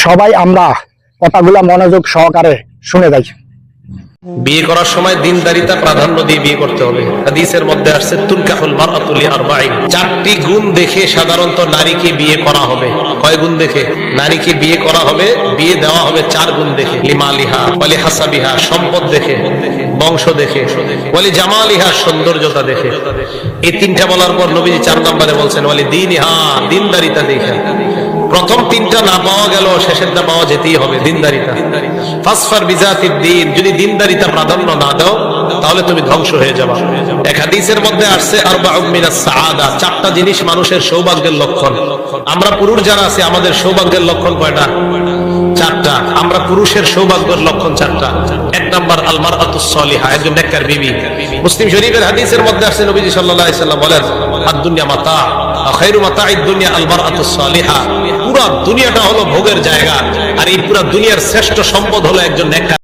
সবাই আমরা কথাগুলা মনোযোগ সহকারে শুনে যাই। বিয়ে করার সময় দিনদারিতা প্রাধান্য দিয়ে বিয়ে করতে হবে। হাদিসের মধ্যে আসছে তুনকাহুল মারআতু লিআরবাঈন, চারটি গুণ দেখে সাধারণত নারীকে বিয়ে করা হবে। কয় গুণ দেখে নারীকে বিয়ে করা হবে? বিয়ে দেওয়া হবে চার গুণ দেখে। লিমালিহা ওয়ালি হাসাবিহা, সম্পদ দেখে, বংশ দেখে, ওয়ালি জামালিহা, সৌন্দর্যতা দেখে। এই তিনটা বলার পর নবীজি 4 নম্বরে বলছেন ওয়ালি দীনিহা, দিনদারিতা দেখে। প্রথম তিনটা না পাওয়া গেল, শেষেরটা পাওয়া যেতেই হবে, দিনদারিতা। ফাসফার বিজাতিদ দ্বীন, যদি দিনদারিতা প্রাধান্য না দাও তাহলে তুমি ধ্বংস হয়ে যাবে। এক হাদিসের মধ্যে আসছে আরবাউম মিনাস সাআদা, চারটা জিনিস মানুষের সৌভাগ্যের লক্ষণ। আমরা পুরুষ যারা আছি আমাদের সৌভাগ্যের লক্ষণ কয়টা? চারটা। আমরা পুরুষের সৌভাগ্যের লক্ষণ চারটা। 1 নাম্বার আল মারআতুস সালিহা, একজন নেককার বিবি। মুসলিম শরীফের হাদিসের মধ্যে আসছে নবীজি সাল্লাল্লাহু আলাইহি সাল্লাম বলেন আদ-দুনিয়া মাতা খায়রু মাতা'id দুনিয়া আল মারআতুস সালিহা, পুরো দুনিয়াটা হলো ভোগের জায়গা, আর এই পুরো দুনিয়ার শ্রেষ্ঠ সম্পদ হলো একজন নেককার